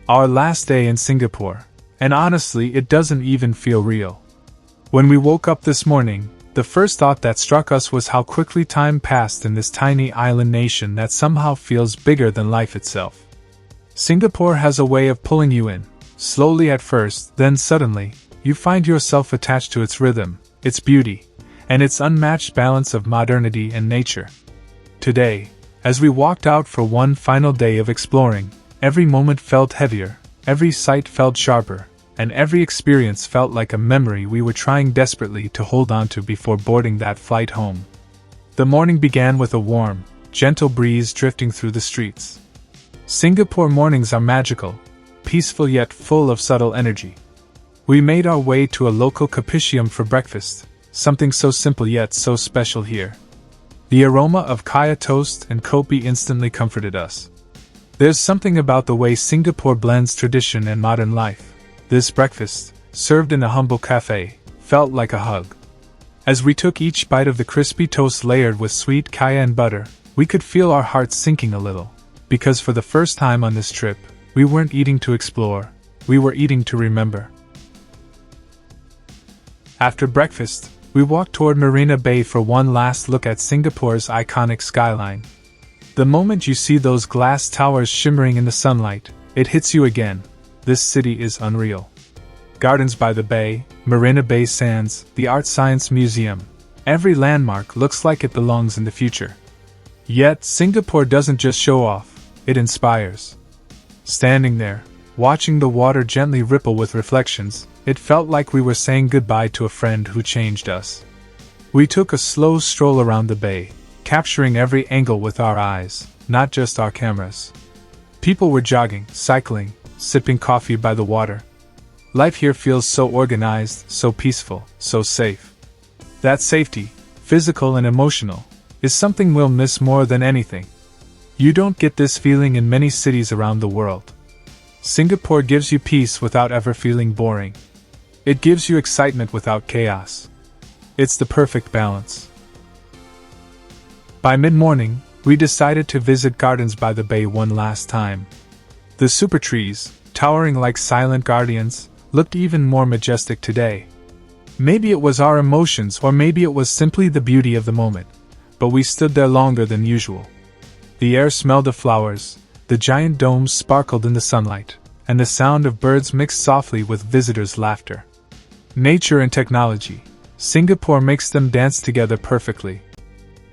Our last day in Singapore, and honestly, it doesn't even feel real. When we woke up this morning, the first thought that struck us was how quickly time passed in this tiny island nation that somehow feels bigger than life itself. Singapore has a way of pulling you in, slowly at first, then suddenly, you find yourself attached to its rhythm, its beauty, and its unmatched balance of modernity and nature. Today, as we walked out for one final day of exploring, every moment felt heavier, every sight felt sharper, and every experience felt like a memory we were trying desperately to hold on to before boarding that flight home. The morning began with a warm, gentle breeze drifting through the streets. Singapore mornings are magical, peaceful yet full of subtle energy. We made our way to a local cappuccino for breakfast, something so simple yet so special here. The aroma of kaya toast and kopi instantly comforted us. There's something about the way Singapore blends tradition and modern life. This breakfast, served in a humble cafe, felt like a hug. As we took each bite of the crispy toast layered with sweet kaya and butter, we could feel our hearts sinking a little, because for the first time on this trip, we weren't eating to explore, we were eating to remember. After breakfast, we walked toward Marina Bay for one last look at Singapore's iconic skyline. The moment you see those glass towers shimmering in the sunlight, it hits you again. This city is unreal. Gardens by the Bay, Marina Bay Sands, the Art Science Museum. Every landmark looks like it belongs in the future. Yet, Singapore doesn't just show off, it inspires. Standing there, watching the water gently ripple with reflections, it felt like we were saying goodbye to a friend who changed us. We took a slow stroll around the bay, capturing every angle with our eyes, not just our cameras. People were jogging, cycling, sipping coffee by the water. Life here feels so organized, so peaceful, so safe. That safety, physical and emotional, is something we'll miss more than anything. You don't get this feeling in many cities around the world. Singapore gives you peace without ever feeling boring. It gives you excitement without chaos. It's the perfect balance. By mid-morning, we decided to visit Gardens by the Bay one last time. The super trees, towering like silent guardians, looked even more majestic today. Maybe it was our emotions or maybe it was simply the beauty of the moment, but we stood there longer than usual. The air smelled of flowers, the giant domes sparkled in the sunlight, and the sound of birds mixed softly with visitors' laughter. Nature and technology, Singapore makes them dance together perfectly.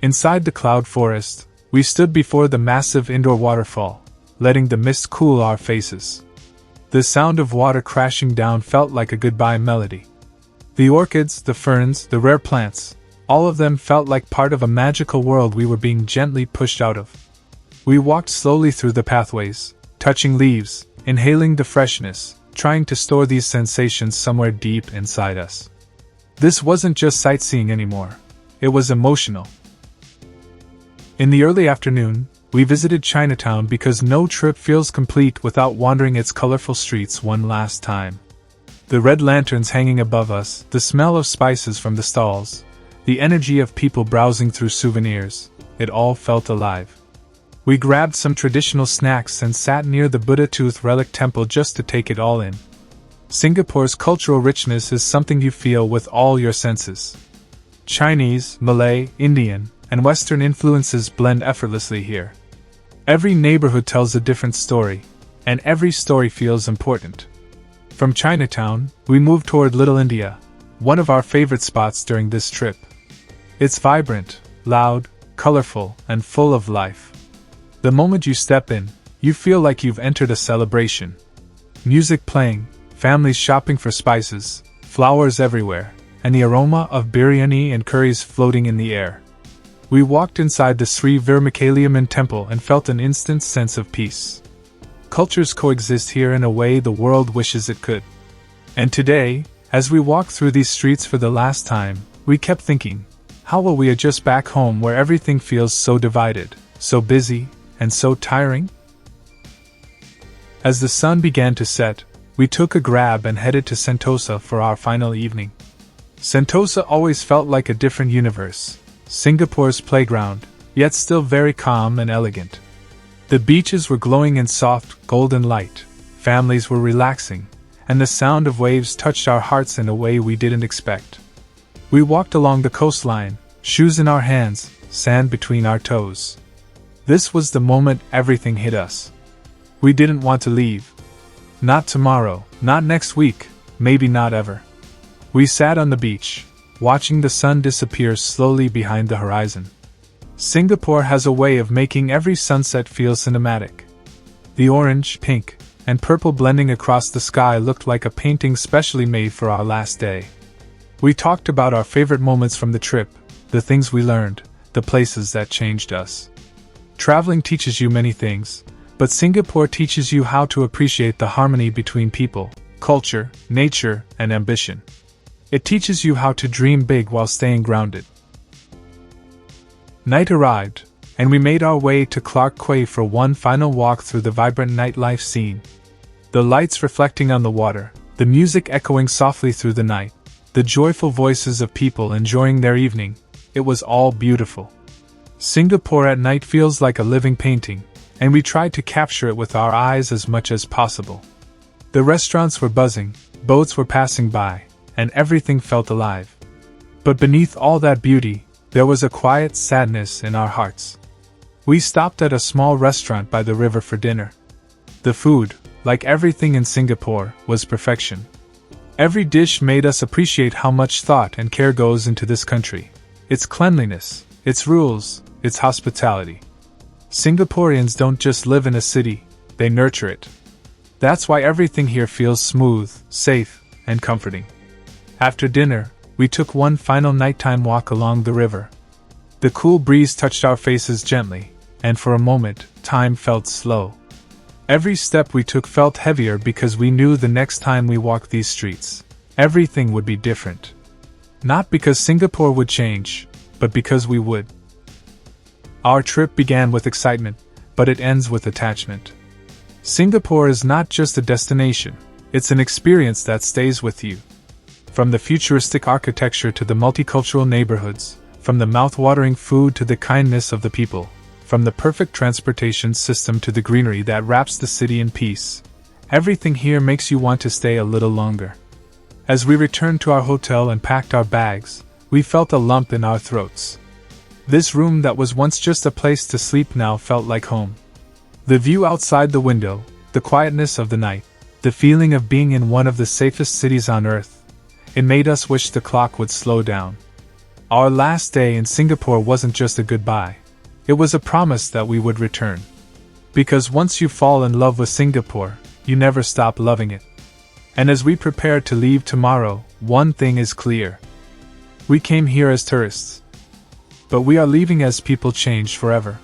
Inside the cloud forest, we stood before the massive indoor waterfall, letting the mist cool our faces. The sound of water crashing down felt like a goodbye melody. The orchids, the ferns, the rare plants, all of them felt like part of a magical world we were being gently pushed out of. We walked slowly through the pathways, touching leaves, inhaling the freshness, trying to store these sensations somewhere deep inside us. This wasn't just sightseeing anymore. It was emotional. In the early afternoon, we visited Chinatown because no trip feels complete without wandering its colorful streets one last time. The red lanterns hanging above us, the smell of spices from the stalls, the energy of people browsing through souvenirs, it all felt alive. We grabbed some traditional snacks and sat near the Buddha Tooth Relic Temple just to take it all in. Singapore's cultural richness is something you feel with all your senses. Chinese, Malay, Indian, and Western influences blend effortlessly here. Every neighborhood tells a different story, and every story feels important. From Chinatown, we moved toward Little India, one of our favorite spots during this trip. It's vibrant, loud, colorful, and full of life. The moment you step in, you feel like you've entered a celebration. Music playing, families shopping for spices, flowers everywhere, and the aroma of biryani and curries floating in the air. We walked inside the Sri Veeramakaliamman temple and felt an instant sense of peace. Cultures coexist here in a way the world wishes it could. And today, as we walked through these streets for the last time, we kept thinking, how will we adjust back home where everything feels so divided, so busy, and so tiring? As the sun began to set, we took a grab and headed to Sentosa for our final evening. Sentosa always felt like a different universe. Singapore's playground, yet still very calm and elegant. The beaches were glowing in soft, golden light, families were relaxing, and the sound of waves touched our hearts in a way we didn't expect. We walked along the coastline, shoes in our hands, sand between our toes. This was the moment everything hit us. We didn't want to leave. Not tomorrow, not next week, maybe not ever. We sat on the beach, watching the sun disappear slowly behind the horizon. Singapore has a way of making every sunset feel cinematic. The orange, pink, and purple blending across the sky looked like a painting specially made for our last day. We talked about our favorite moments from the trip, the things we learned, the places that changed us. Traveling teaches you many things, but Singapore teaches you how to appreciate the harmony between people, culture, nature, and ambition. It teaches you how to dream big while staying grounded. Night arrived, and we made our way to Clark Quay for one final walk through the vibrant nightlife scene. The lights reflecting on the water, the music echoing softly through the night, the joyful voices of people enjoying their evening, it was all beautiful. Singapore at night feels like a living painting, and we tried to capture it with our eyes as much as possible. The restaurants were buzzing, boats were passing by, and everything felt alive. But beneath all that beauty, there was a quiet sadness in our hearts. We stopped at a small restaurant by the river for dinner. The food, like everything in Singapore, was perfection. Every dish made us appreciate how much thought and care goes into this country. Its cleanliness, its rules, its hospitality. Singaporeans don't just live in a city, they nurture it. That's why everything here feels smooth, safe, and comforting. After dinner, we took one final nighttime walk along the river. The cool breeze touched our faces gently, and for a moment, time felt slow. Every step we took felt heavier because we knew the next time we walked these streets, everything would be different. Not because Singapore would change, but because we would. Our trip began with excitement, but it ends with attachment. Singapore is not just a destination, it's an experience that stays with you. From the futuristic architecture to the multicultural neighborhoods, from the mouth-watering food to the kindness of the people, from the perfect transportation system to the greenery that wraps the city in peace, everything here makes you want to stay a little longer. As we returned to our hotel and packed our bags, we felt a lump in our throats. This room that was once just a place to sleep now felt like home. The view outside the window, the quietness of the night, the feeling of being in one of the safest cities on earth, it made us wish the clock would slow down. Our last day in Singapore wasn't just a goodbye. It was a promise that we would return. Because once you fall in love with Singapore, you never stop loving it. And as we prepare to leave tomorrow, one thing is clear. We came here as tourists. But we are leaving as people changed forever.